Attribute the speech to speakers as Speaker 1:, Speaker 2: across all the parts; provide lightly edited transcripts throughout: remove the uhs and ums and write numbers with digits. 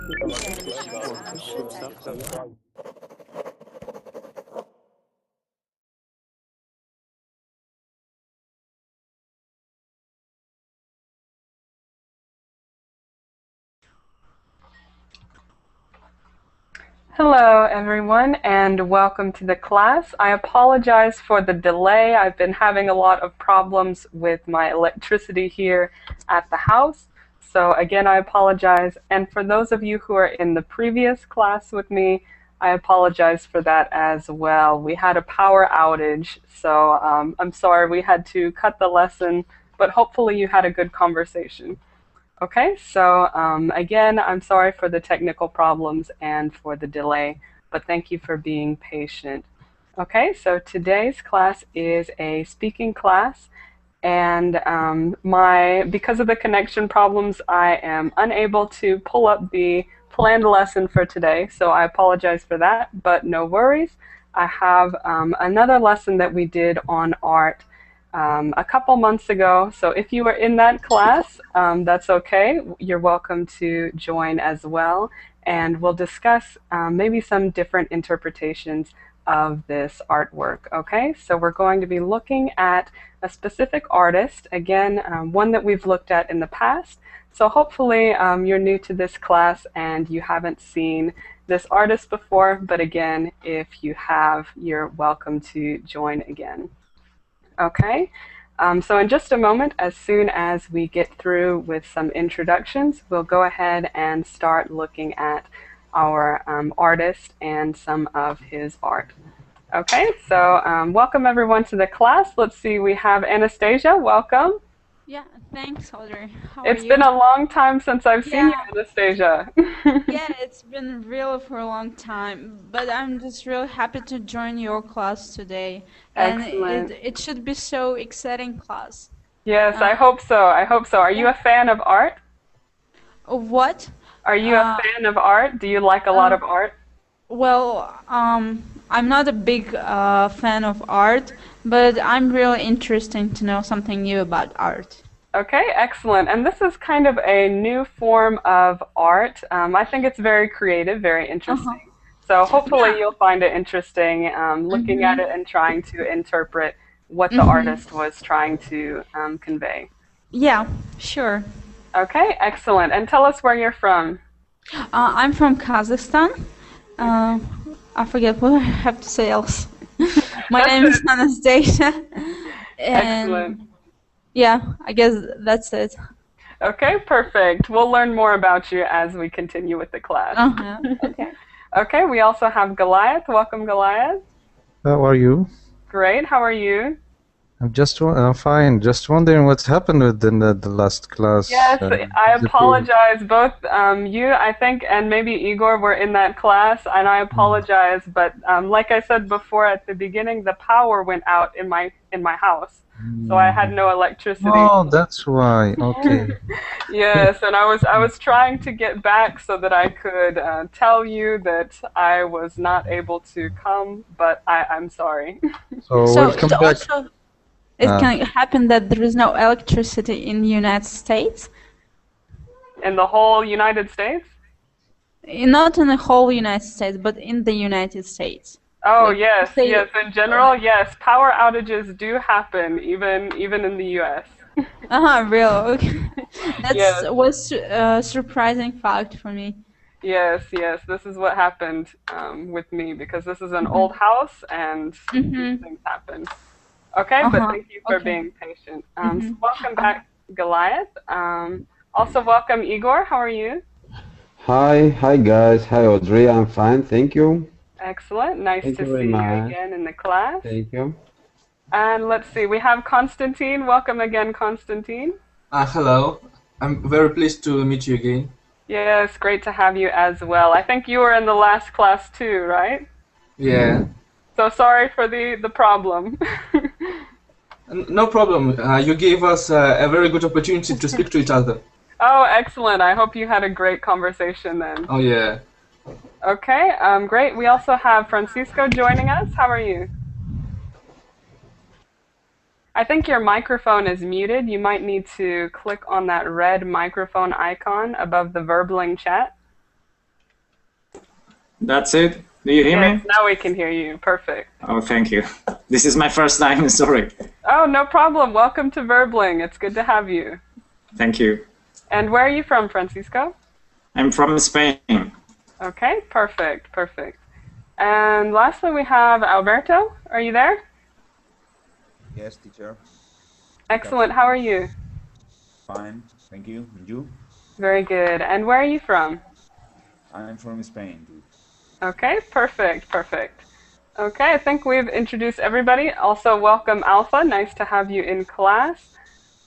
Speaker 1: Hello everyone and welcome to the class. I apologize for the delay. I've been having a lot of problems with my electricity here at the house. So again, I apologize. And for those of you who are in the previous class with me, I apologize for that as well. We had a power outage, so I'm sorry we had to cut the lesson, but hopefully you had a good conversation. Okay, so again, I'm sorry for the technical problems and for the delay, but thank you for being patient. Okay, so today's class is a speaking class, and because of the connection problems, I am unable to pull up the planned lesson for today, so I apologize for that, but no worries. I have another lesson that we did on art a couple months ago. So if you were in that class, that's okay. You're welcome to join as well. And we'll discuss maybe some different interpretations of this artwork. Okay, so we're going to be looking at a specific artist, again, one that we've looked at in the past. So hopefully you're new to this class and you haven't seen this artist before, but again, if you have, you're welcome to join again. Okay, so in just a moment, as soon as we get through with some introductions, we'll go ahead and start looking at our artist and some of his art. Okay, so welcome everyone to the class. Let's see, we have Anastasia, welcome.
Speaker 2: Yeah, thanks, Audrey. How
Speaker 1: It's
Speaker 2: are you?
Speaker 1: been a long time since I've seen you, Anastasia.
Speaker 2: Yeah, it's been real for a long time, but I'm just really happy to join your class today. And
Speaker 1: Excellent.
Speaker 2: it should be so exciting class.
Speaker 1: Yes, I hope so. I hope so. Are you a fan of art?
Speaker 2: What?
Speaker 1: Are you a fan of art? Do you like a lot of art?
Speaker 2: Well, I'm not a big fan of art, but I'm really interested to know something new about art.
Speaker 1: Okay, excellent. And this is kind of a new form of art. I think it's very creative, very interesting. So hopefully you'll find it interesting looking at it and trying to interpret what the artist was trying to convey.
Speaker 2: Yeah, sure.
Speaker 1: Okay, excellent. And tell us where you're from.
Speaker 2: I'm from Kazakhstan. I forget what I have to say else. My name is Anastasia.
Speaker 1: Excellent.
Speaker 2: Yeah, I guess that's it.
Speaker 1: Okay, perfect. We'll learn more about you as we continue with the class.
Speaker 2: Okay.
Speaker 1: Okay, we also have Goliath. Welcome, Goliath.
Speaker 3: How are you?
Speaker 1: Great. How are you?
Speaker 3: I'm fine. Just wondering what's happened within the last class.
Speaker 1: Yes, I apologize. Both you, I think, and maybe Igor were in that class, and I apologize. But like I said before at the beginning, the power went out in my house, so I had no electricity.
Speaker 3: Oh, that's why. Okay.
Speaker 1: Yes, and I was trying to get back so that I could tell you that I was not able to come, but I'm sorry.
Speaker 3: So welcome back.
Speaker 2: Also, it can happen that there is no electricity in the United States.
Speaker 1: In the whole United States?
Speaker 2: Not in the whole United States, but in the United States.
Speaker 1: Oh, yes, yes. In general, yes. Power outages do happen, even in the U.S.
Speaker 2: Real. Okay. Was a surprising fact for me.
Speaker 1: Yes, yes. This is what happened with me because this is an old house and these things happen. Okay, but thank you for being patient. So welcome back, Goliath. Also welcome, Igor. How are you?
Speaker 4: Hi guys. Hi Audrey. I'm fine, thank you.
Speaker 1: Excellent. Nice to see you again in the class.
Speaker 4: Thank you.
Speaker 1: And let's see, we have Constantine. Welcome again, Constantine.
Speaker 5: Hello. I'm very pleased to meet you again.
Speaker 1: Yes, great to have you as well. I think you were in the last class too, right?
Speaker 5: Yeah.
Speaker 1: So sorry for the problem.
Speaker 5: No problem. You gave us a very good opportunity to speak to each other.
Speaker 1: Oh, excellent. I hope you had a great conversation then.
Speaker 5: Oh, yeah.
Speaker 1: Okay, great. We also have Francisco joining us. How are you? I think your microphone is muted. You might need to click on that red microphone icon above the Verbling chat.
Speaker 6: That's it? Do you hear
Speaker 1: Yes,
Speaker 6: me?
Speaker 1: now we can hear you. Perfect.
Speaker 6: Oh, thank you. This is my first time, sorry.
Speaker 1: Oh, no problem. Welcome to Verbling. It's good to have you.
Speaker 6: Thank you.
Speaker 1: And where are you from, Francisco?
Speaker 6: I'm from Spain.
Speaker 1: Okay, perfect, perfect. And lastly, we have Alberto. Are you there?
Speaker 7: Yes, teacher.
Speaker 1: Excellent. How are you?
Speaker 7: Fine, thank you. And you?
Speaker 1: Very good. And where are you from?
Speaker 7: I'm from Spain, too.
Speaker 1: Okay, perfect, perfect. Okay, I think we've introduced everybody. Also, welcome Alpha. Nice to have you in class.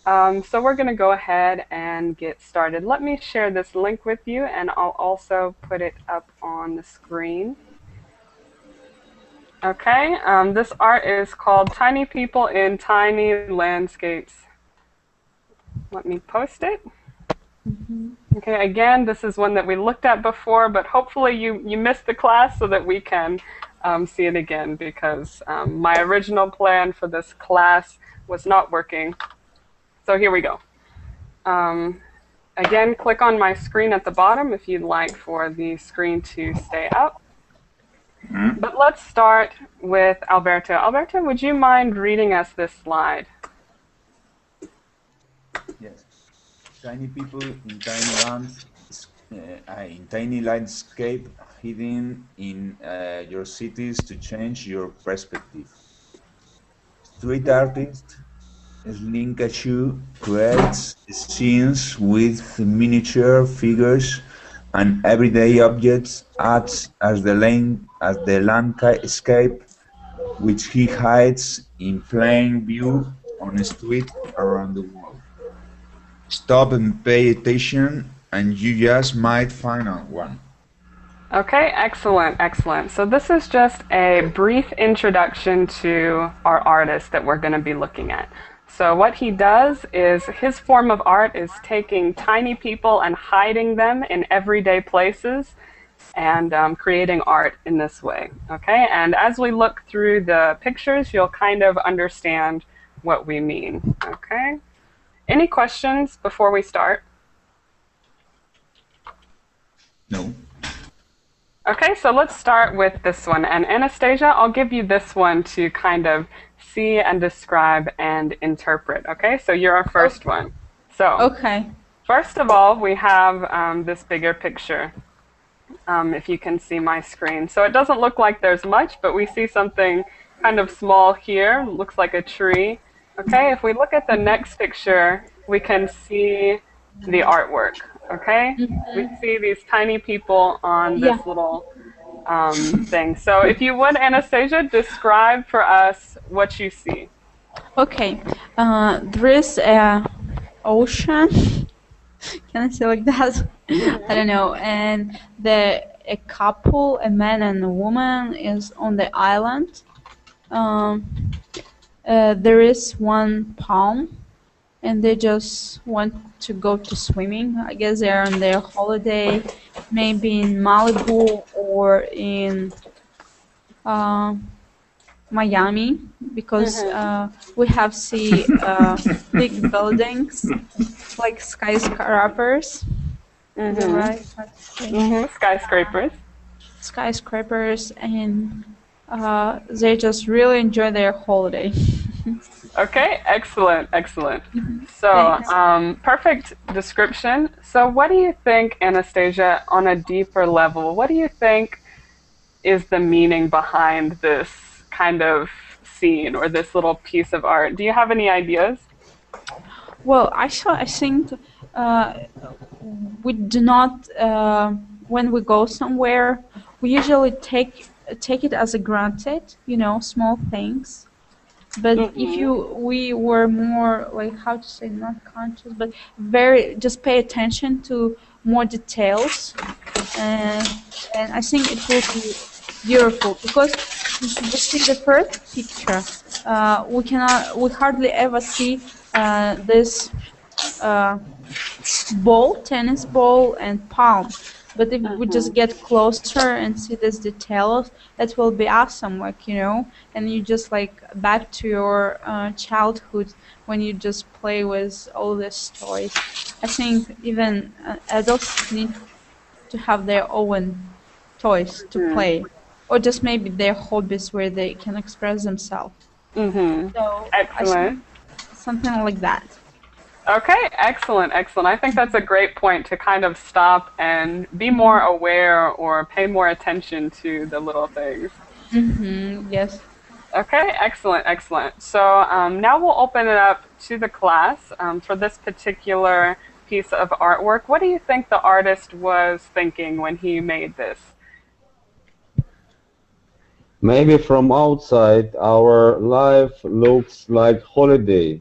Speaker 1: So we're going to go ahead and get started. Let me share this link with you, and I'll also put it up on the screen. Okay, this art is called Tiny People in Tiny Landscapes. Let me post it. Okay, again, this is one that we looked at before, but hopefully you missed the class so that we can see it again, because my original plan for this class was not working. So here we go. Again, click on my screen at the bottom if you'd like for the screen to stay up. But let's start with Alberto. Alberto, would you mind reading us this slide?
Speaker 7: Yes. Tiny people in tiny lands, in tiny landscape, hidden in your cities to change your perspective. Street artist Slinkachu creates scenes with miniature figures and everyday objects as the landscape which he hides in plain view on a street around the world. Stop and pay attention and you just might find out one.
Speaker 1: Okay, excellent, excellent. So this is just a brief introduction to our artist that we're going to be looking at. So what he does is his form of art is taking tiny people and hiding them in everyday places and creating art in this way. Okay, and as we look through the pictures, you'll kind of understand what we mean. Okay, any questions before we start?
Speaker 7: No.
Speaker 1: Okay, so let's start with this one. And Anastasia, I'll give you this one to kind of see and describe and interpret. Okay, so you're our first one. So,
Speaker 2: Okay.
Speaker 1: first of all, we have this bigger picture, if you can see my screen. So it doesn't look like there's much, but we see something kind of small here. Looks like a tree. Okay, if we look at the next picture, we can see the artwork. Okay, we see these tiny people on this little thing. So if you would, Anastasia, describe for us what you see.
Speaker 2: Okay. There is a ocean. Can I say like that? I don't know. And a couple, a man and a woman, is on the island. There is one palm, and they just want to go to swimming. I guess they're on their holiday, maybe in Malibu or in Miami, because we have see big buildings like skyscrapers. Is that right? Hard to say.
Speaker 1: Skyscrapers.
Speaker 2: Skyscrapers, and they just really enjoy their holiday.
Speaker 1: Okay, excellent, excellent. So,
Speaker 2: Thanks.
Speaker 1: perfect description. So what do you think, Anastasia, on a deeper level, what do you think is the meaning behind this kind of scene or this little piece of art? Do you have any ideas?
Speaker 2: Well, actually, I think we do not. When we go somewhere, we usually take it as a granted, small things. But we were more like, how to say, not conscious, but just pay attention to more details, and I think it will be beautiful, because we see the first picture. We hardly ever see this tennis ball and palm. But if we just get closer and see these details, that will be awesome, and you just back to your childhood when you just play with all these toys. I think even adults need to have their own toys to play, or just maybe their hobbies where they can express themselves. So I think
Speaker 1: Excellent.
Speaker 2: something like that.
Speaker 1: Okay, excellent, excellent. I think that's a great point to kind of stop and be more aware or pay more attention to the little things.
Speaker 2: Yes.
Speaker 1: Okay, excellent, excellent. So now we'll open it up to the class for this particular piece of artwork. What do you think the artist was thinking when he made this?
Speaker 4: Maybe from outside our life looks like holiday,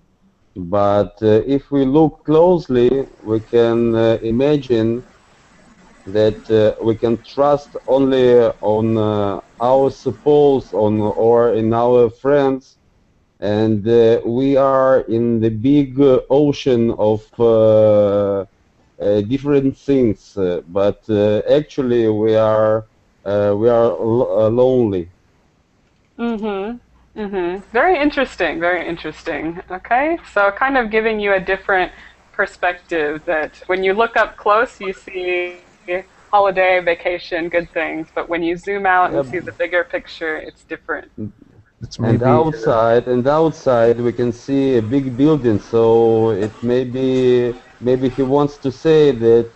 Speaker 4: but if we look closely, we can imagine that we can trust only on our suppose on or in our friends, and we are in the big ocean of different things, but actually we are lonely.
Speaker 1: Very interesting, very interesting. Okay, so kind of giving you a different perspective that when you look up close, you see holiday, vacation, good things, but when you zoom out and see the bigger picture, it's different.
Speaker 3: It's
Speaker 4: And
Speaker 3: maybe
Speaker 4: outside we can see a big building, so it maybe he wants to say that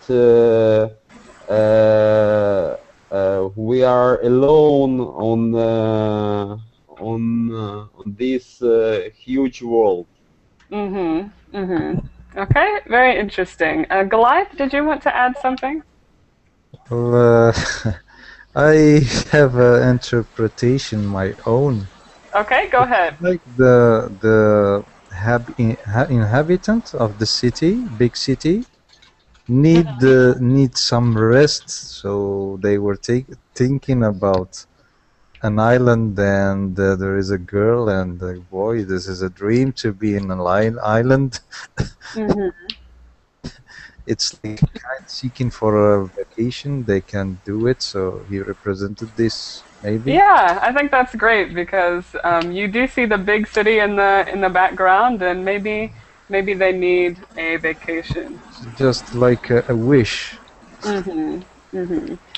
Speaker 4: we are alone on this huge world.
Speaker 1: Okay, very interesting. Goliath, did you want to add something?
Speaker 3: well, I have an interpretation my own.
Speaker 1: Okay, go ahead.
Speaker 3: Like the inhabitant of the city, big city, need some rest, so they were thinking about an island, and there is a girl and a boy. This is a dream to be in an island. It's like kind of seeking for a vacation. They can do it, so he represented this maybe.
Speaker 1: Yeah, I think that's great because you do see the big city in the background, and maybe they need a vacation.
Speaker 3: Just like a wish.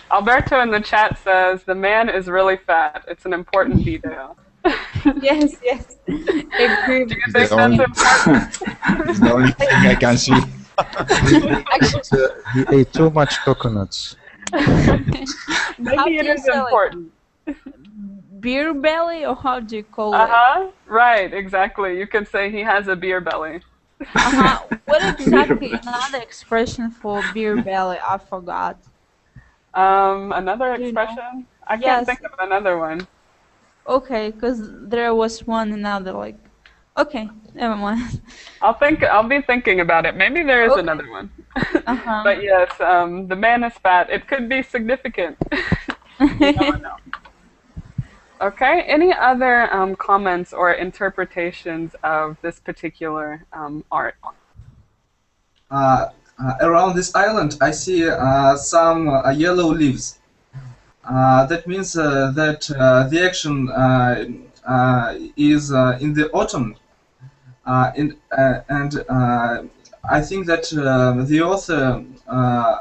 Speaker 1: Alberto in the chat says the man is really fat. It's an important detail.
Speaker 2: Yes, yes. Agree.
Speaker 1: Do you think that's important?
Speaker 8: It's the only thing I can see.
Speaker 3: He ate too much coconuts.
Speaker 1: Maybe it is important.
Speaker 2: Beer belly, or how do you call it?
Speaker 1: Right, exactly. You could say he has a beer belly.
Speaker 2: What exactly another expression for beer belly? I forgot.
Speaker 1: Another
Speaker 2: Do you know?
Speaker 1: expression? I can't
Speaker 2: Yes.
Speaker 1: think of another one.
Speaker 2: Okay, because there was one another like. Okay, never mind.
Speaker 1: I'll be thinking about it. Maybe there is
Speaker 2: Okay.
Speaker 1: another one. But yes, the man is fat. It could be significant. You never know. Okay, any other comments or interpretations of this particular art?
Speaker 5: Around this island, I see some yellow leaves. That means that the action is in the autumn. And I think that the author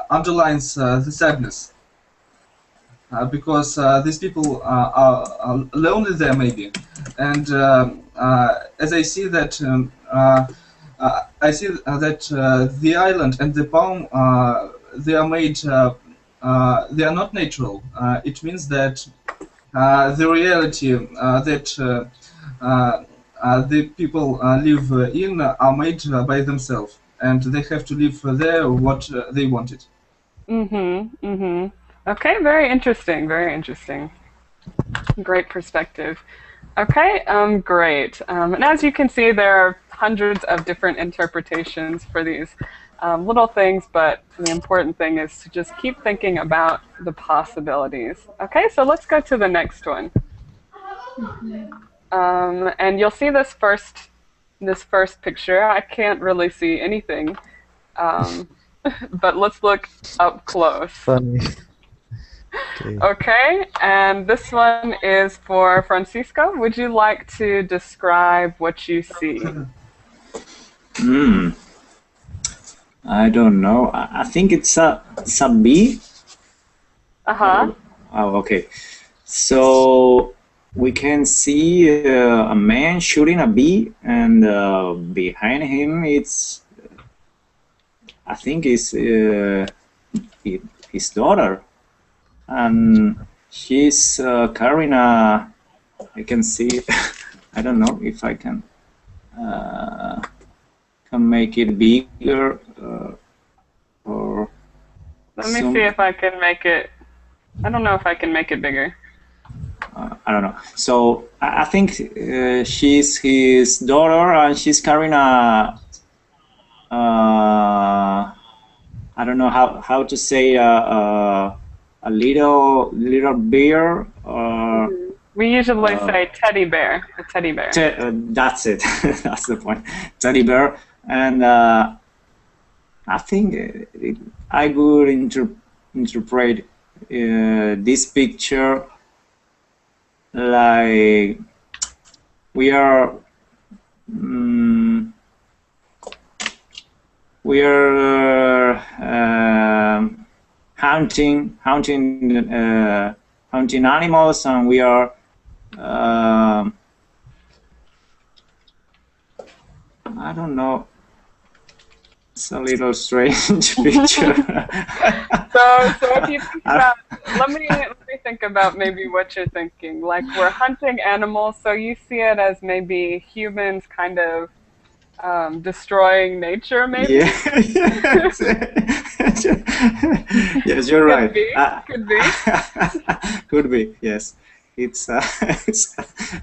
Speaker 5: underlines the sadness because these people are lonely there maybe, and as I see that the island and the palm they are made they are not natural. It means that the reality that the people live in are made by themselves, and they have to live there what they wanted.
Speaker 1: Okay, very interesting, very interesting. Great perspective. Okay, great. And as you can see, there are hundreds of different interpretations for these little things, but the important thing is to just keep thinking about the possibilities. Okay, so let's go to the next one. And you'll see this first picture. I can't really see anything, but let's look up close.
Speaker 3: Funny.
Speaker 1: Okay, and this one is for Francisco. Would you like to describe what you see?
Speaker 6: I don't know. I think it's a bee. Oh, okay. So we can see a man shooting a bee, and behind him, I think, it's his daughter, and she's carrying a. I can see. I don't know if I can make it bigger or.
Speaker 1: Let me see if I can make it. I don't know if I can make it bigger.
Speaker 6: I don't know. So I think she's his daughter, and she's carrying a. I don't know how to say a little bear.
Speaker 1: We usually say teddy bear. A teddy bear.
Speaker 6: That's it. That's the point. Teddy bear, and I think I would interpret this picture like we are hunting animals, and we are I don't know. It's a little strange picture.
Speaker 1: So if you think about, let me think about maybe what you're thinking. Like, we're hunting animals, so you see it as maybe humans kind of destroying nature, maybe.
Speaker 6: Yeah. Yes. Yes, you're right.
Speaker 1: Could be.
Speaker 6: Could be. Yes. It's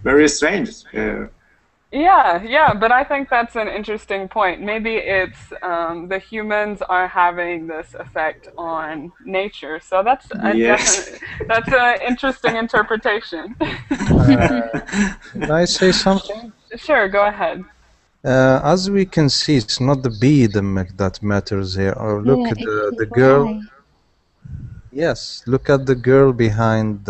Speaker 6: very strange.
Speaker 1: Yeah, but I think that's an interesting point. Maybe it's the humans are having this effect on nature. So that's that's an interesting interpretation.
Speaker 3: Can I say something?
Speaker 1: Sure, go ahead.
Speaker 3: As we can see, it's not the bee that matters here. Or look at the girl. Yes, look at the girl behind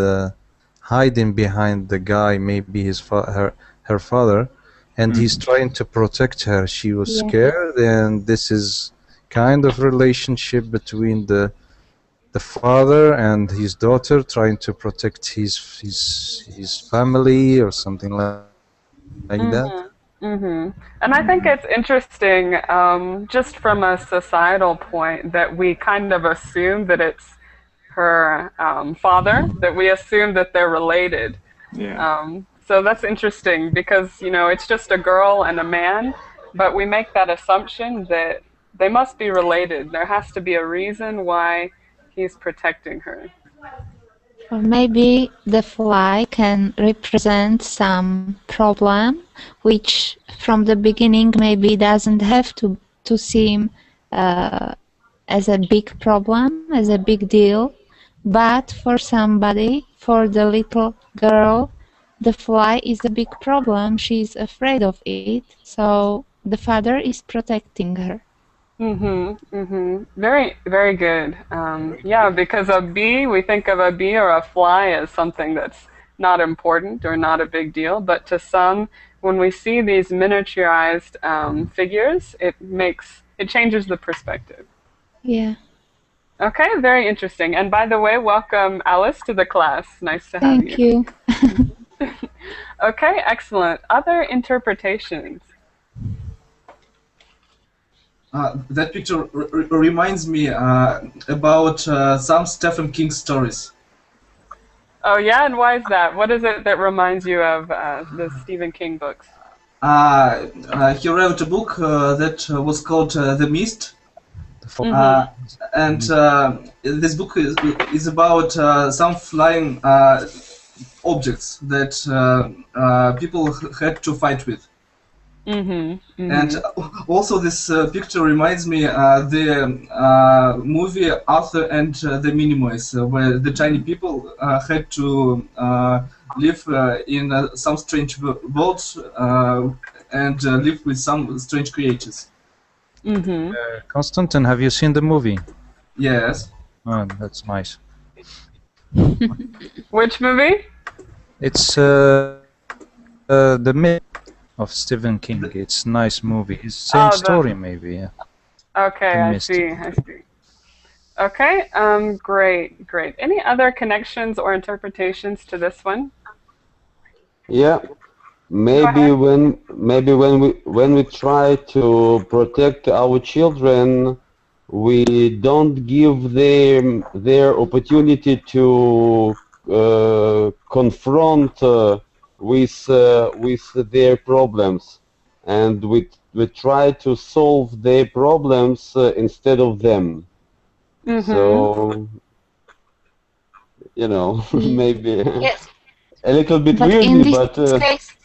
Speaker 3: hiding behind the guy, maybe her father, and he's trying to protect her. She was scared, and this is kind of relationship between the father and his daughter, trying to protect his family or something like that.
Speaker 1: And I think it's interesting, just from a societal point, that we kind of assume that it's her father, that we assume that they're related. So that's interesting because, it's just a girl and a man, but we make that assumption that they must be related. There has to be a reason why he's protecting her.
Speaker 9: Or maybe the fly can represent some problem, which from the beginning maybe doesn't have to seem as a big problem, as a big deal, but for somebody, for the little girl, the fly is a big problem. She's afraid of it, so the father is protecting her.
Speaker 1: Very, very good. Yeah, because a bee, we think of a bee or a fly as something that's not important or not a big deal, but to some, when we see these miniaturized figures, it changes the perspective.
Speaker 9: Yeah.
Speaker 1: Okay, very interesting. And by the way, welcome Alice to the class. Nice to have you.
Speaker 9: Thank you.
Speaker 1: Okay, excellent. Other interpretations?
Speaker 5: That picture reminds me about some Stephen King stories.
Speaker 1: Oh yeah, and why is that? What is it that reminds you of the Stephen King books?
Speaker 5: He wrote a book that was called The Mist. And this book is about some flying objects that people had to fight with. And also this picture reminds me the movie Arthur and the Minimoys, where the tiny people had to live in some strange worlds and live with some strange creatures.
Speaker 3: Konstantin, have you seen the movie?
Speaker 5: Yes.
Speaker 3: Oh, that's nice.
Speaker 1: Which movie?
Speaker 3: It's The Myth of Stephen King. It's a nice movie. It's the same story, maybe. Yeah.
Speaker 1: Okay, I see. Okay, great. Any other connections or interpretations to this one?
Speaker 4: Yeah,
Speaker 1: Go ahead.
Speaker 4: maybe when we try to protect our children, we don't give them their opportunity to confront with their problems, and we try to solve their problems instead of them.
Speaker 1: Mm-hmm.
Speaker 4: So,
Speaker 9: Ye-
Speaker 4: maybe
Speaker 9: Yes,
Speaker 4: a little bit
Speaker 9: but in
Speaker 4: weirdly,
Speaker 9: this
Speaker 4: but
Speaker 9: case,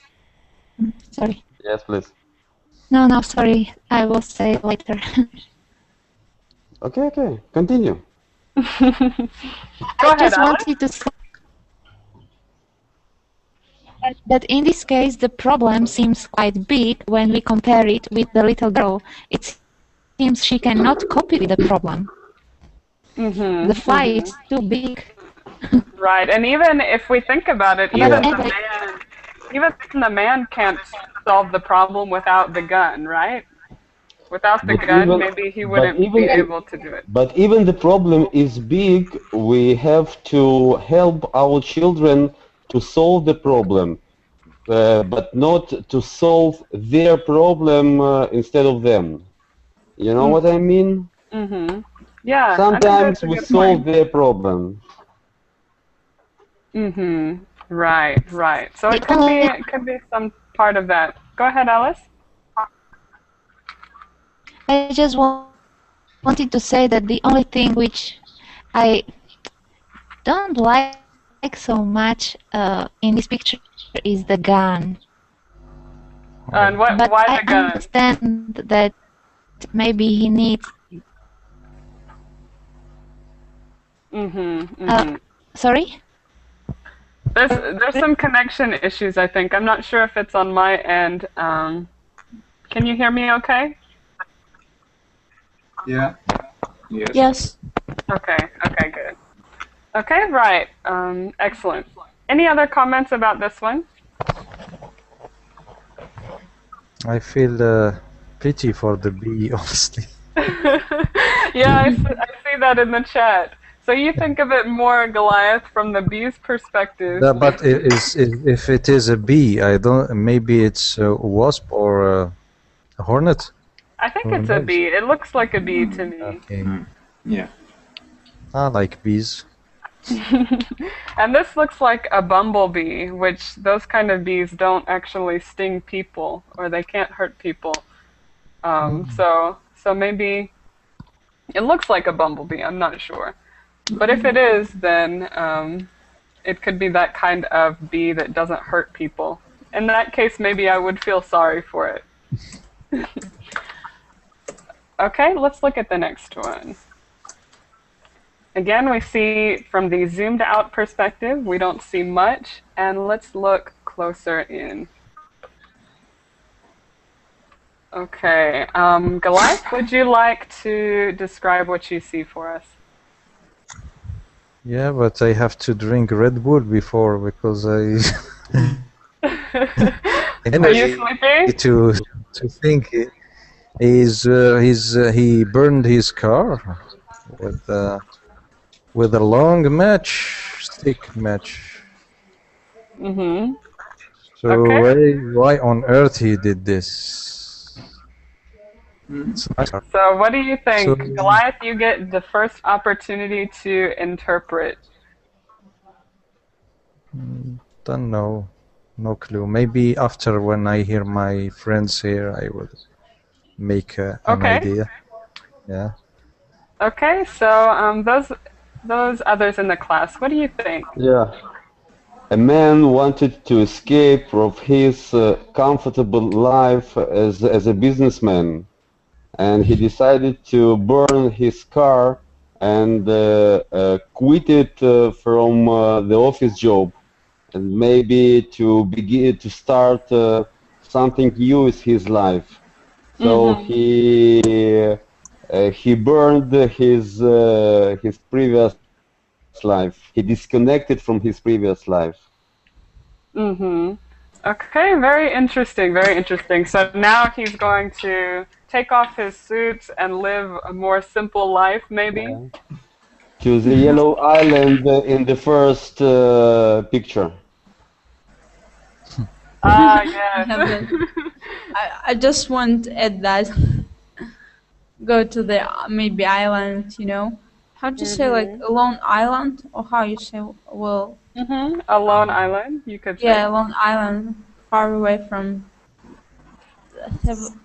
Speaker 9: sorry.
Speaker 4: yes, please.
Speaker 9: No, sorry. I will say later.
Speaker 4: Okay, continue.
Speaker 1: Go
Speaker 9: I
Speaker 1: ahead,
Speaker 9: just
Speaker 1: Alice.
Speaker 9: wanted to say that in this case, the problem seems quite big when we compare it with the little girl. It seems she cannot cope with the problem. The
Speaker 1: Mm-hmm.
Speaker 9: fly
Speaker 1: Mm-hmm.
Speaker 9: is too big.
Speaker 1: Right, and even if we think about it,
Speaker 9: But
Speaker 4: Yeah.
Speaker 1: even the man can't solve the problem without the gun, right? Without the
Speaker 4: But
Speaker 1: gun,
Speaker 4: even
Speaker 1: maybe he
Speaker 4: but
Speaker 1: wouldn't
Speaker 4: even
Speaker 1: be
Speaker 4: the
Speaker 1: able to do it.
Speaker 4: but even the problem is big. We have to help our children to solve the problem, but not to solve their problem instead of them. You know what I mean?
Speaker 1: Mm-hmm. Yeah, I think that's
Speaker 4: Sometimes
Speaker 1: a
Speaker 4: we
Speaker 1: good point.
Speaker 4: solve their problem.
Speaker 1: Mm-hmm. Right. So
Speaker 9: the only,
Speaker 1: it could be some part of that. Go ahead, Alice.
Speaker 9: I just wanted to say that the only thing which I don't like so much in this picture is the gun.
Speaker 1: And
Speaker 9: But I
Speaker 1: why the gun?
Speaker 9: understand that maybe he needs.
Speaker 1: Mm-hmm. Mm-hmm.
Speaker 9: Sorry?
Speaker 1: There's some connection issues, I think. I'm not sure if it's on my end. Can you hear me okay?
Speaker 5: Yeah.
Speaker 6: Yes.
Speaker 2: Yes.
Speaker 1: Okay, good. Okay, right. Excellent. Any other comments about this one?
Speaker 3: I feel pity for the bee, honestly.
Speaker 1: Yeah, I see that in the chat. So you think of it more, Goliath, from the bee's perspective.
Speaker 3: But if it is a bee, I don't. Maybe it's a wasp or a hornet.
Speaker 1: I think
Speaker 3: Who
Speaker 1: it's a
Speaker 3: knows?
Speaker 1: bee. It looks like a bee to me.
Speaker 3: Okay.
Speaker 6: Yeah.
Speaker 3: I like bees.
Speaker 1: And this looks like a bumblebee, which those kind of bees don't actually sting people, or they can't hurt people. So maybe it looks like a bumblebee. I'm not sure, but if it is, then it could be that kind of bee that doesn't hurt people. In that case, maybe I would feel sorry for it. Okay, let's look at the next one. Again, we see from the zoomed out perspective, we don't see much, and let's look closer in. Okay, Goliath, would you like to describe what you see for us?
Speaker 3: Yeah, but I have to drink Red Bull before because I
Speaker 1: Are you sleepy?
Speaker 3: to think he burned his car with a long stick match.
Speaker 1: Mm-hmm.
Speaker 3: So
Speaker 1: Okay.
Speaker 3: why on earth he did this? It's nice.
Speaker 1: So what do you think?
Speaker 3: So-
Speaker 1: Goliath, you get the first opportunity to interpret.
Speaker 3: Don't know. No clue. Maybe after when I hear my friends here, I will make an
Speaker 1: Okay.
Speaker 3: idea. Yeah.
Speaker 1: Okay, so those others in the class, what do you think?
Speaker 4: Yeah. A man wanted to escape from his comfortable life as a businessman, and he decided to burn his car and quit it from the office job, and maybe to begin to start something new with his life. So he burned his previous life. He disconnected from his previous life.
Speaker 1: Mm-hmm. Okay, very interesting, very interesting. So now he's going to take off his suit and live a more simple life, maybe?
Speaker 4: Yeah. To the yellow island in the first picture.
Speaker 1: Ah,
Speaker 2: I
Speaker 1: yes.
Speaker 2: have that. I just want to add that. Go to the maybe island, you know. How to say like
Speaker 1: Mhm.
Speaker 2: a lone island or how you say well
Speaker 1: Mhm. A lone island, you could say.
Speaker 2: yeah, a lone island far away from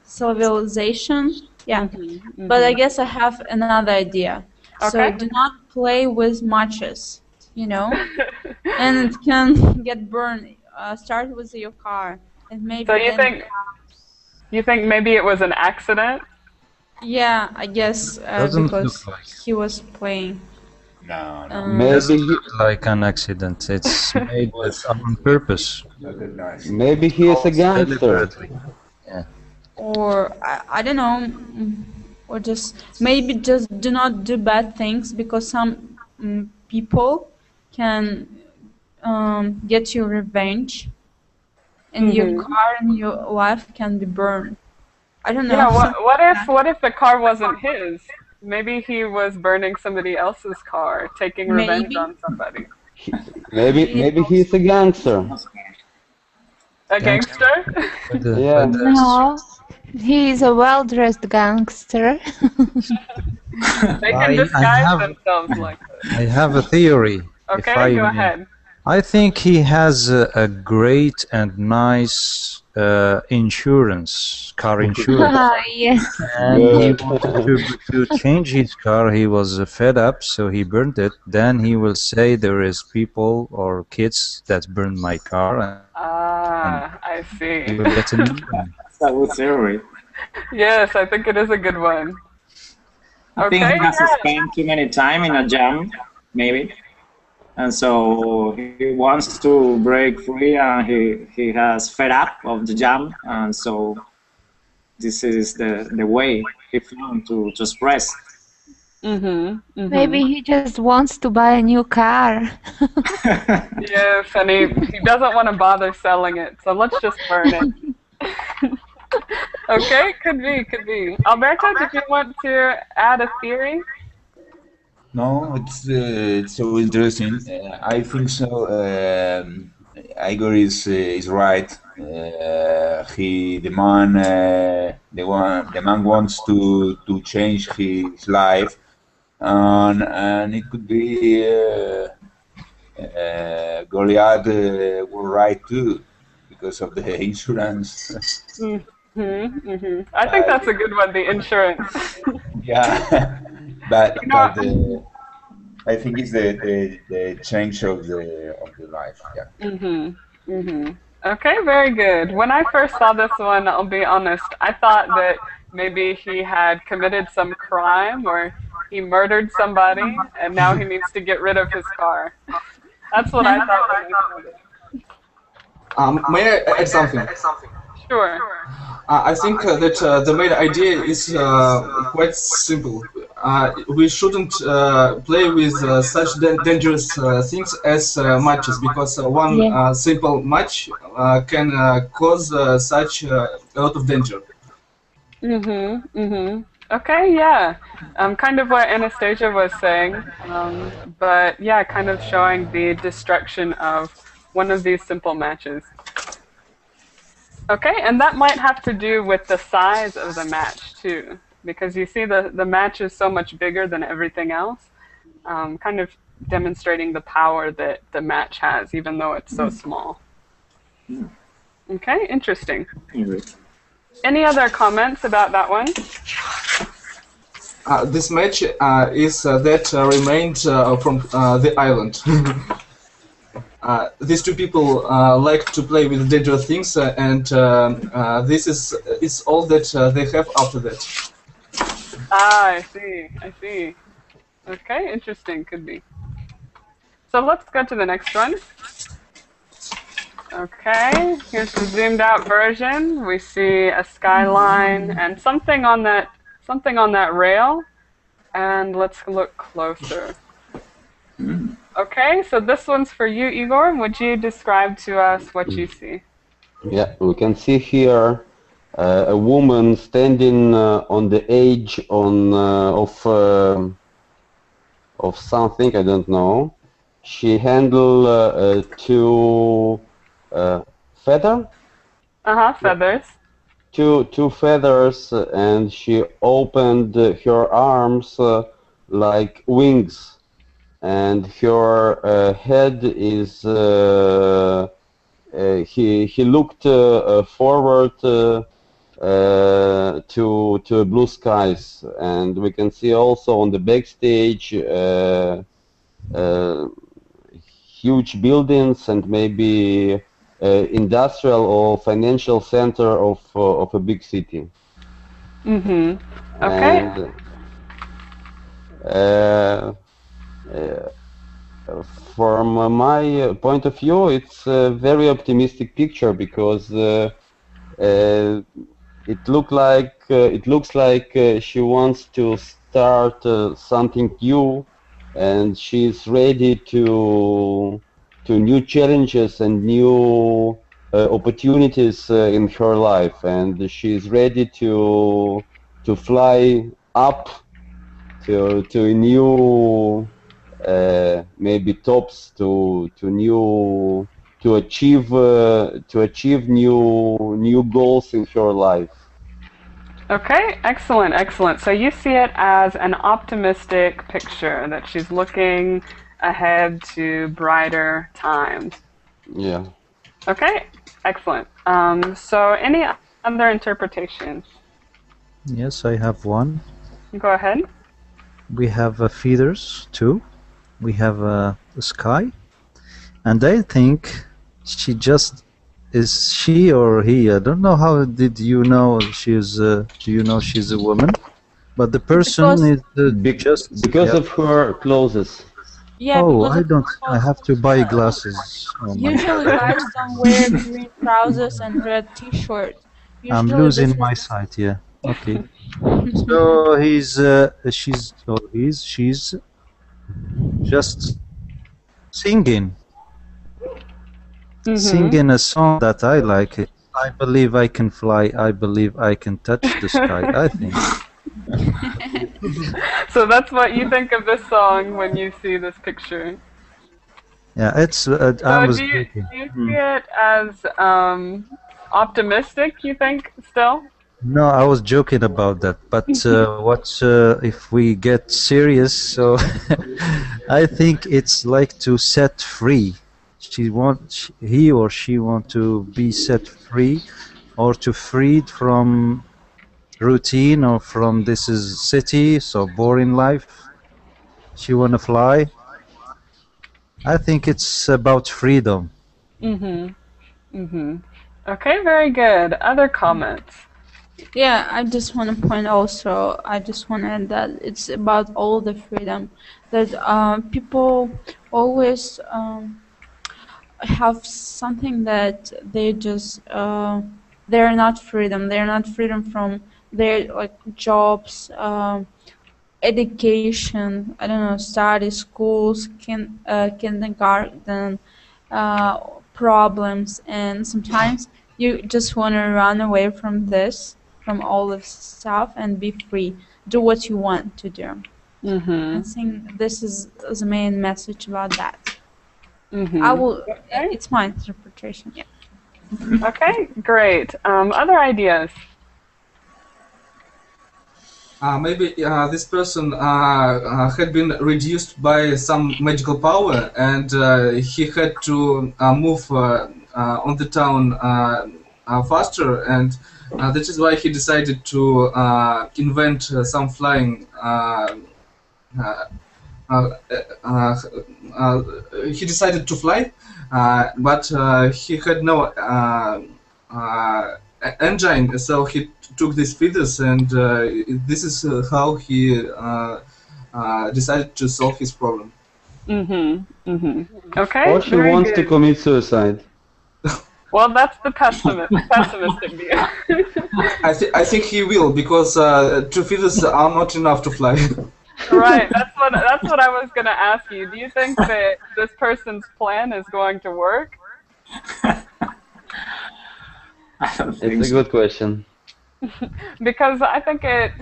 Speaker 2: civilization. Yeah.
Speaker 1: Mhm.
Speaker 2: But I
Speaker 1: Mhm.
Speaker 2: guess I have another idea. So
Speaker 1: Okay.
Speaker 2: do not play with matches, you know, and it can get burned. Start with your car, and
Speaker 1: So
Speaker 2: maybe
Speaker 1: you
Speaker 2: then.
Speaker 1: think maybe it was an accident?
Speaker 2: Yeah, I guess
Speaker 3: Doesn't look
Speaker 2: because
Speaker 3: like.
Speaker 2: he was playing.
Speaker 7: No, no.
Speaker 2: Um,
Speaker 4: Maybe
Speaker 3: Doesn't
Speaker 4: he,
Speaker 3: look like an accident. It's made with
Speaker 7: Was
Speaker 3: on purpose.
Speaker 7: not that nice.
Speaker 4: maybe he is a gangster.
Speaker 3: Deliberately. Yeah.
Speaker 2: or I don't know, or just maybe just do not do bad things because some people can get you revenge, and your
Speaker 1: Mhm.
Speaker 2: car and your life can be burned. I don't know,
Speaker 1: Yeah,
Speaker 2: something like
Speaker 1: what if the car wasn't his? Maybe he was burning somebody else's car, taking
Speaker 2: that.
Speaker 1: revenge
Speaker 2: Maybe
Speaker 1: on somebody.
Speaker 4: He, maybe he is a gangster.
Speaker 1: A
Speaker 3: Gangster
Speaker 1: gangster?
Speaker 3: with
Speaker 4: Yeah.
Speaker 3: the
Speaker 9: No, he is a well-dressed gangster.
Speaker 1: They can
Speaker 3: I
Speaker 1: disguise
Speaker 3: have
Speaker 1: themselves like this.
Speaker 3: I have a theory, if
Speaker 1: Okay,
Speaker 3: I
Speaker 1: go
Speaker 3: may.
Speaker 1: ahead.
Speaker 3: I think he has a great and nice insurance, car insurance,
Speaker 9: Yes.
Speaker 3: and he
Speaker 4: Good.
Speaker 3: wanted to change his car. He was fed up, so he burned it. Then he will say there is people or kids that burned my car, and
Speaker 1: Ah, I
Speaker 3: he
Speaker 1: see.
Speaker 3: will get a new one.
Speaker 6: That's a good theory.
Speaker 1: Yes, I think it is a good one.
Speaker 6: I think
Speaker 1: Okay,
Speaker 6: he has
Speaker 1: yeah.
Speaker 6: spent too many time in a jam, maybe, and so he wants to break free, and he has fed up of the jam, and so this is the way he found to express.
Speaker 1: Mhm. Mhm.
Speaker 9: Maybe he just wants to buy a new car.
Speaker 1: Yes, and he doesn't want to bother selling it, so let's just burn it. Okay, could be, could be. Alberto, did you want to add a theory?
Speaker 7: No, it's so interesting. I think so. Igor is right. The man wants to change his life, and it could be Goliath were right too because of the insurance.
Speaker 1: Mhm. Mhm. I think
Speaker 7: But
Speaker 1: that's a good one, the insurance.
Speaker 7: yeah,
Speaker 1: You know,
Speaker 7: but I think it's the change of the life. Yeah.
Speaker 1: mhm. Mhm. Okay, very good. When I first saw this one, I'll be honest, I thought that maybe he had committed some crime or he murdered somebody and now he needs to get rid of his car. That's what I thought when I saw this.
Speaker 5: May I add something?
Speaker 1: Sure.
Speaker 5: I think that the main idea is quite simple. We shouldn't play with such dangerous things as matches because one
Speaker 9: Yeah.
Speaker 5: simple match can cause such a lot of danger.
Speaker 1: Mhm. Mhm. Okay, yeah. Kind of what Anastasia was saying. But yeah, kind of showing the destruction of one of these simple matches. Okay, and that might have to do with the size of the match too, because you see the match is so much bigger than everything else, kind of demonstrating the power that the match has, even though it's so small. Okay, interesting. Any other comments about that one?
Speaker 5: This match is that remained from the island. These two people like to play with dangerous things, and this is all that they have after that.
Speaker 1: Ah, I see. I see. Okay, interesting. Could be. So let's go to the next one. Okay, here's the zoomed out version. We see a skyline and something on that rail. And let's look closer. Okay, so this one's for you, Igor. Would you describe to us what you see?
Speaker 4: Yeah, we can see here a woman standing on the edge of something, I don't know. She handled two feather,
Speaker 1: Feathers.
Speaker 4: two feathers, and she opened her arms like wings, and her head is he looked forward to blue skies, and we can see also on the backstage uh, huge buildings and maybe industrial or financial center of a big city.
Speaker 1: Okay.
Speaker 4: And uh, from my point of view, it's a very optimistic picture because it looks like she wants to start something new, and she's ready to new challenges and new opportunities in her life, and she's ready to fly up to a new maybe tops to achieve new goals in her life.
Speaker 1: Okay, excellent, excellent. So you see it as an optimistic picture that she's looking ahead to brighter times.
Speaker 4: Yeah.
Speaker 1: Okay, excellent. So any other interpretations?
Speaker 3: Yes, I have one.
Speaker 1: Go ahead.
Speaker 3: We have feathers too. We have the sky, and I think she just is she or he. I don't know how did you know she's. Do you know she's a woman? But the person is just
Speaker 4: because of her clothes.
Speaker 2: Yeah,
Speaker 3: Oh,
Speaker 2: because
Speaker 3: I
Speaker 2: of
Speaker 3: don't. I have to buy glasses. Oh my
Speaker 2: usually
Speaker 3: God.
Speaker 2: guys don't wear green trousers and red t-shirt.
Speaker 3: I'm
Speaker 2: Usually this
Speaker 3: losing
Speaker 2: is
Speaker 3: my sight. Yeah. Okay. So she's just singing, singing a song that I like. I believe I can fly. I believe I can touch the sky. I think.
Speaker 1: So that's what you think of this song when you see this picture.
Speaker 3: Yeah, it's. I
Speaker 1: So
Speaker 3: was
Speaker 1: do
Speaker 3: joking.
Speaker 1: you see it as optimistic, you think, still?
Speaker 3: No, I was joking about that. But if we get serious? So I think it's like to set free. He or she want to be set free, or to freed from routine or from this is city, so boring life. She wanna fly. I think it's about freedom.
Speaker 1: Okay, very good. Other comments?
Speaker 2: Yeah, I just want to point also, I just want to add that it's about all the freedom that people always have something that they just they're not freedom. They're not freedom from their like jobs, education. I don't know, study, schools, kindergarten, uh, problems, and sometimes you just want to run away from this, from all this stuff, and be free. Do what you want to do. I think this is the main message about that. I will.
Speaker 1: Okay.
Speaker 2: It's my interpretation. Yeah.
Speaker 1: Okay, great. Other ideas?
Speaker 5: Maybe this person had been reduced by some magical power, and he had to move on the town faster, and that is why he decided to invent some flying. Uh, uh, uh, uh, he decided to fly, but he had no engine, so he took these feathers, and this is how he decided to solve his problem.
Speaker 1: Okay.
Speaker 4: Or she
Speaker 1: very
Speaker 4: wants
Speaker 1: good.
Speaker 4: to commit suicide.
Speaker 1: Well, that's the pessimistic view.
Speaker 5: I think he will, because two feathers are not enough to fly.
Speaker 1: Right. That's what I was going to ask you. Do you think that this person's plan is going to work?
Speaker 6: I don't think
Speaker 4: It's a
Speaker 6: so.
Speaker 4: good question.
Speaker 1: Because I think it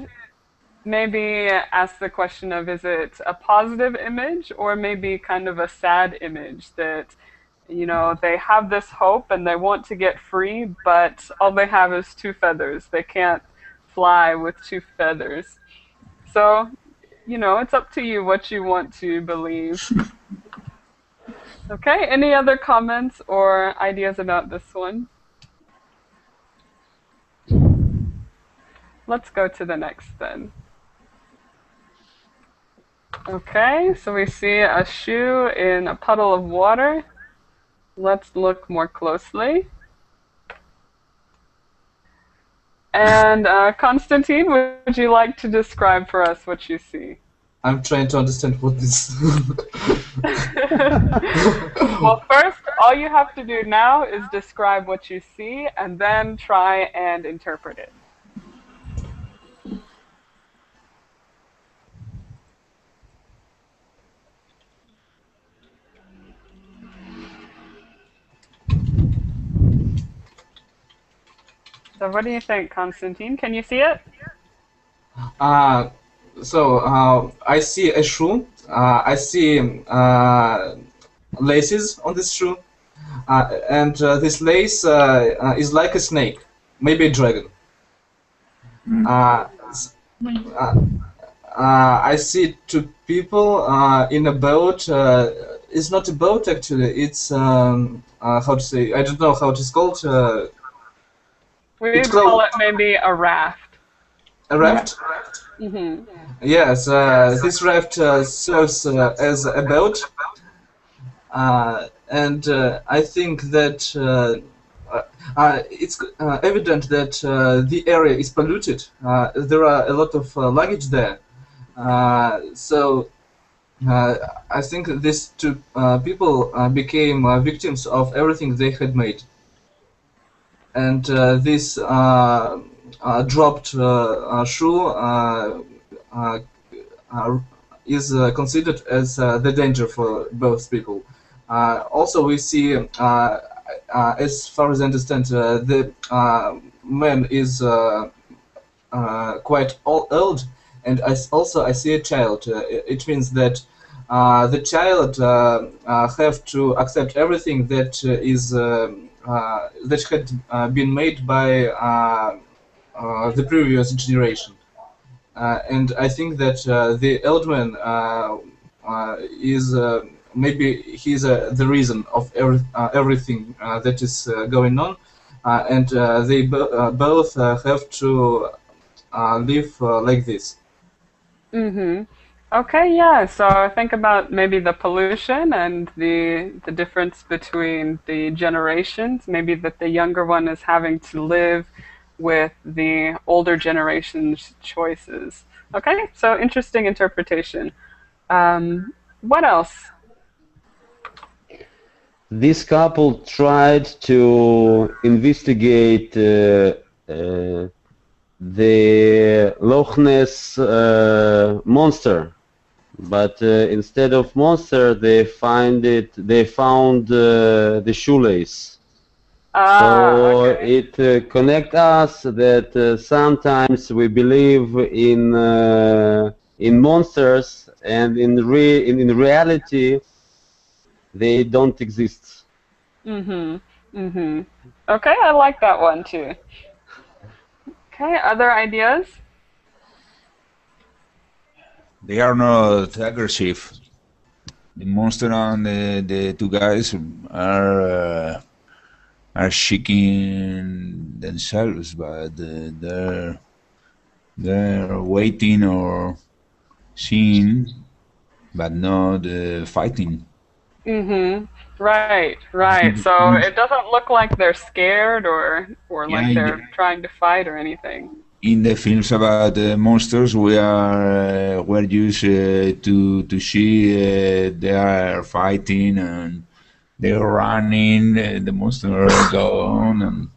Speaker 1: maybe asks the question of, is it a positive image or maybe kind of a sad image that, you know, they have this hope and they want to get free, but all they have is two feathers. They can't fly with two feathers. So, you know, it's up to you what you want to believe. Okay, any other comments or ideas about this one? Let's go to the next then. Okay, so we see a shoe in a puddle of water. Let's look more closely. And Konstantin, would you like to describe for us what you see?
Speaker 5: I'm trying to understand what this.
Speaker 1: Well, first, all you have to do now is describe what you see and then try and interpret it. So what do you think, Konstantin? Can you see it?
Speaker 5: I see a shoe. I see laces on this shoe, and this lace is like a snake, maybe a dragon. I see two people in a boat. It's not a boat actually. It's how to say? I don't know how it is called.
Speaker 1: We'd call it maybe a raft.
Speaker 5: A raft.
Speaker 1: Mm-hmm.
Speaker 5: Yes, this raft serves as a boat, and I think that it's evident that the area is polluted. There are a lot of luggage there, so I think these two people became victims of everything they had made, and this dropped shoe is considered as the danger for both people. Also, we see, as far as I understand, the man is quite old, and I see a child. It means that the child have to accept everything that is that had been made by the previous generation. And I think that the old man is maybe he's the reason of everything that is going on, and they both have to live like this.
Speaker 1: Mm-hmm. Okay, yeah. So think about maybe the pollution and the difference between the generations. Maybe that the younger one is having to live with the older generation's choices. Okay, so interesting interpretation. What else?
Speaker 4: This couple tried to investigate the Loch Ness monster, but instead of monster, they found the shoelace. So
Speaker 1: Okay.
Speaker 4: it connects us that sometimes we believe in monsters, and in reality they don't exist.
Speaker 1: Mm-hmm. Mm-hmm. Okay, I like that one too. Okay, other ideas?
Speaker 7: They are not aggressive. The monster and the two guys are shaking themselves, but they're waiting or seeing, but not fighting.
Speaker 1: Mm-hmm. Right, right. So it doesn't look like they're scared or
Speaker 7: Yeah,
Speaker 1: like they're trying to fight or anything.
Speaker 7: in the films about monsters, we're used to see they are fighting and they're running. The monster go on,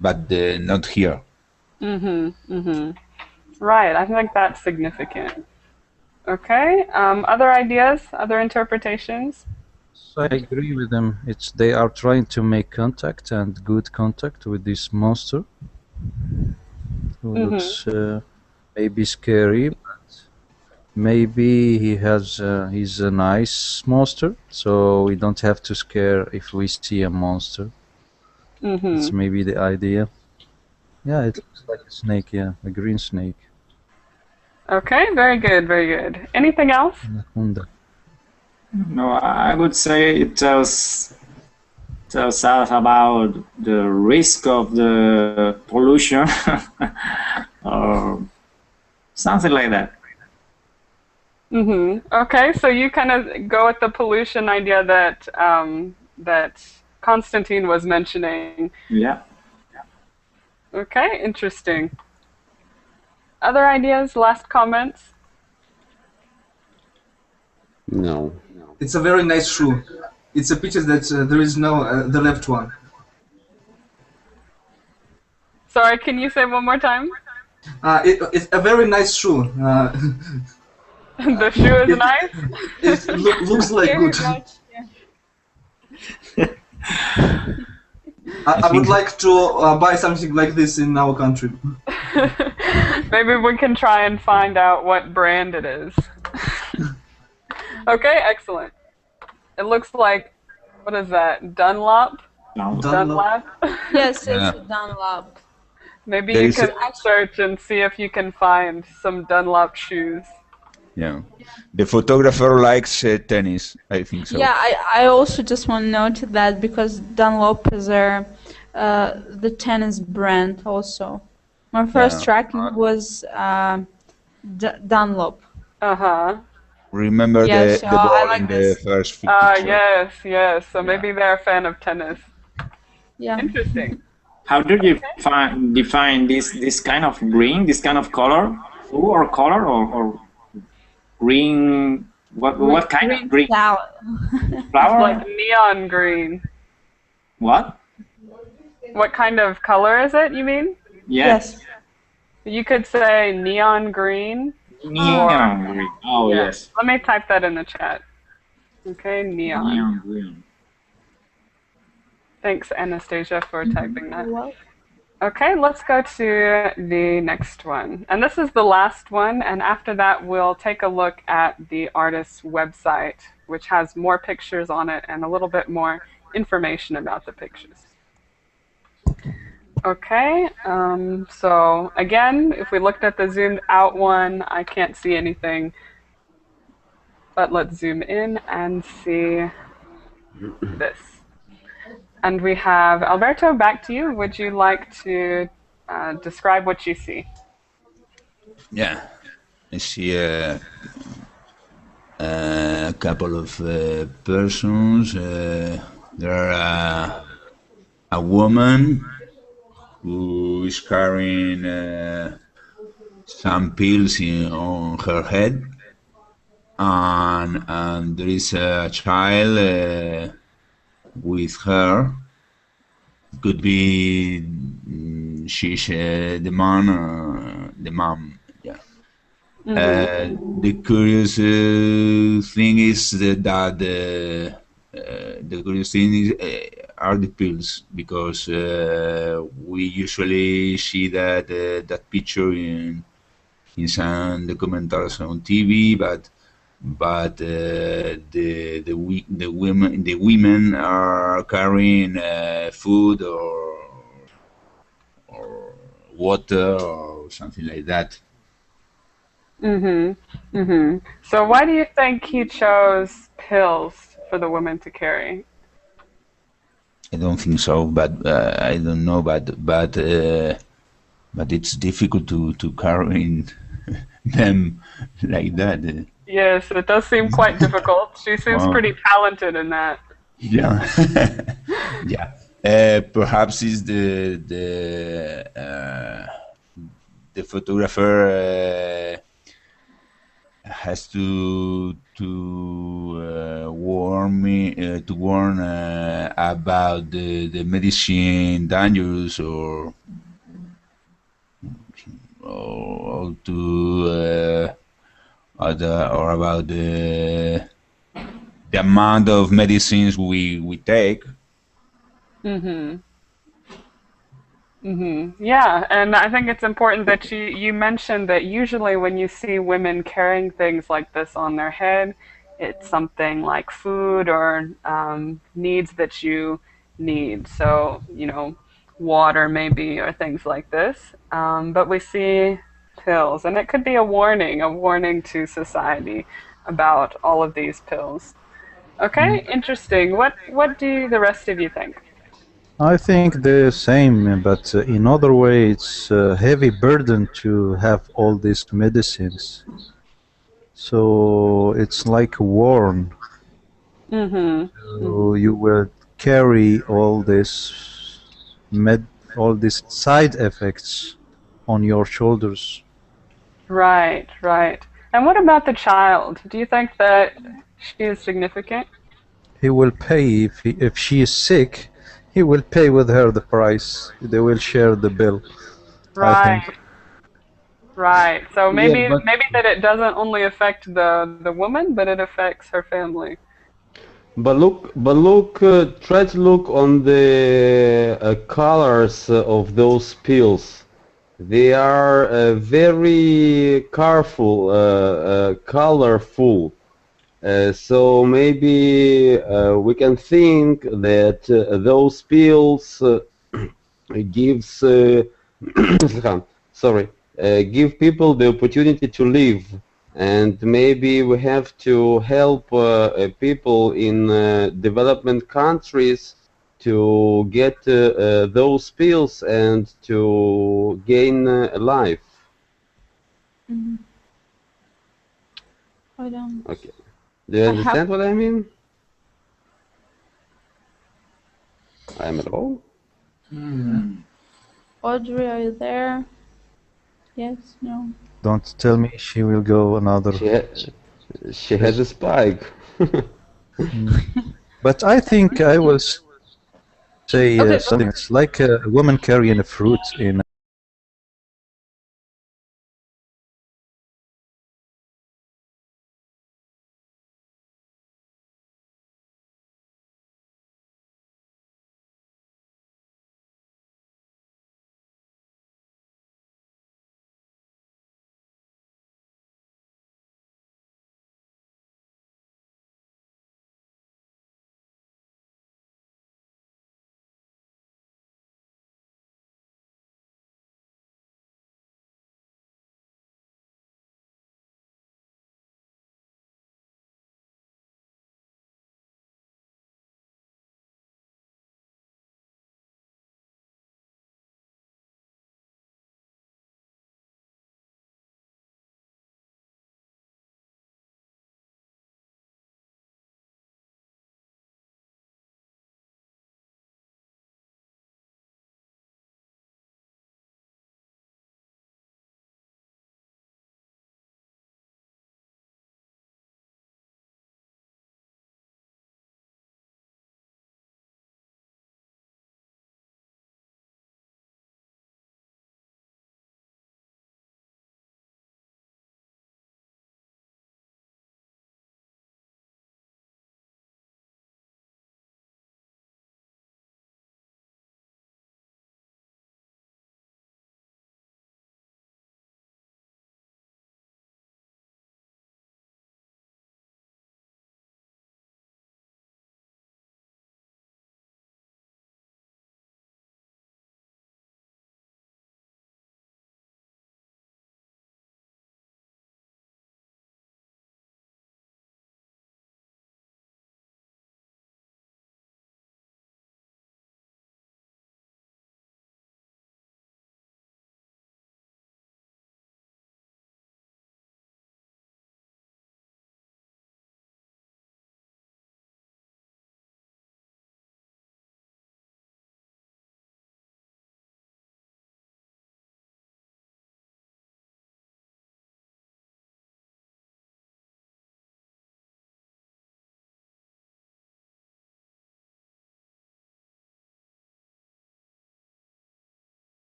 Speaker 7: but not here.
Speaker 1: Mm-hmm. Mm-hmm. Right. I think that's significant. Okay. Other ideas? Other interpretations?
Speaker 3: So I agree with them. They are trying to make contact and good contact with this monster who looks maybe scary, but maybe he's a nice monster, so we don't have to scare if we see a monster. It's maybe the idea. Yeah, it looks like a snake. Yeah, a green snake.
Speaker 1: Okay, very good, very good. Anything else?
Speaker 3: Anaconda.
Speaker 6: No, I would say it tells us about the risk of the pollution or something like that.
Speaker 1: Okay, so you kind of go with the pollution idea that that Constantine was mentioning.
Speaker 6: Yeah.
Speaker 1: Okay, interesting. Other ideas? Last comments?
Speaker 4: No.
Speaker 5: It's a very nice shoe. It's a picture that there is no the left one.
Speaker 1: Sorry, can you say one more time?
Speaker 5: It's a very nice shoe.
Speaker 1: The shoe is nice?
Speaker 5: It looks like good. I would like to buy something like this in our country.
Speaker 1: Maybe we can try and find out what brand it is. Okay, excellent. It looks like, what is that, Dunlop? Dunlap?
Speaker 2: Yes, it's Dunlop.
Speaker 1: Maybe you can search and see if you can find some Dunlop shoes.
Speaker 8: Yeah. The photographer likes tennis, I think so.
Speaker 2: Yeah, I also just want to note that because Dunlop is the tennis brand also. My first tracking was Dunlop.
Speaker 8: Remember
Speaker 2: Yeah,
Speaker 8: the
Speaker 2: so
Speaker 8: ball
Speaker 2: I like
Speaker 8: in the
Speaker 2: this.
Speaker 8: first picture.
Speaker 1: Yes. So maybe they're a fan of tennis.
Speaker 2: Yeah.
Speaker 1: Interesting.
Speaker 6: How do you define this kind of green, this kind of color, or color, or green? What kind of green? Flower?
Speaker 1: Like neon green.
Speaker 6: What?
Speaker 1: What kind of color is it, you mean?
Speaker 6: Yes.
Speaker 1: You could say neon green.
Speaker 6: Neon green. Oh, yes.
Speaker 1: Let me type that in the chat. Okay, neon.
Speaker 6: Neon green.
Speaker 1: Thanks, Anastasia, for typing that. Okay, let's go to the next one. And this is the last one, and after that we'll take a look at the artist's website, which has more pictures on it and a little bit more information about the pictures. Okay, so again, if we looked at the zoomed out one, I can't see anything. But let's zoom in and see this. And we have, Alberto, back to you. Would you like to describe what you see?
Speaker 7: Yeah, I see a couple of persons. There are a woman who is carrying some pills on her head, and there is a child with her. Could be she's the mom. Yeah. The curious thing is that the curious thing is are the pills, because we usually see that picture in some documentaries on TV, but the women are carrying food or water or something like that.
Speaker 1: So why do you think he chose pills for the women to carry?
Speaker 7: I don't think so, but I don't know, but it's difficult to carry them like that.
Speaker 1: Yes, it does seem quite difficult. She seems pretty talented in that.
Speaker 7: Yeah, yeah. Perhaps is the photographer has to warn about the medicine dangerous or to or about the
Speaker 8: the amount of medicines we take.
Speaker 1: Yeah, and I think it's important that you mentioned that usually when you see women carrying things like this on their head, it's something like food or needs that you need. So, water maybe or things like this. But we see pills, and it could be a warning to society about all of these pills. Okay, interesting. What do the rest of you think?
Speaker 3: I think the same, but in other way, it's a heavy burden to have all these medicines. So it's like a worn. So you will carry all these side effects on your shoulders.
Speaker 1: Right, right. And what about the child? Do you think that she is significant?
Speaker 3: He will pay if she is sick. He will pay with her the price. They will share the bill, I think.
Speaker 1: Right, right. So
Speaker 4: Yeah,
Speaker 1: maybe
Speaker 4: but
Speaker 1: that it doesn't only affect the woman, but it affects her family.
Speaker 4: try to look on the colors of those pills. They are very colorful. So maybe we can think that those pills gives sorry give people the opportunity to live, and maybe we have to help people in development countries to get those pills and to gain life.
Speaker 2: I don't.
Speaker 4: Okay, do you
Speaker 2: I have.
Speaker 4: understand what I mean? I'm at all.
Speaker 2: Audrey, are you there? Yes, no.
Speaker 3: Don't tell me she will go another.
Speaker 4: She has a spike.
Speaker 3: But I think I will say
Speaker 2: Okay.
Speaker 3: something. It's like a woman carrying a fruit in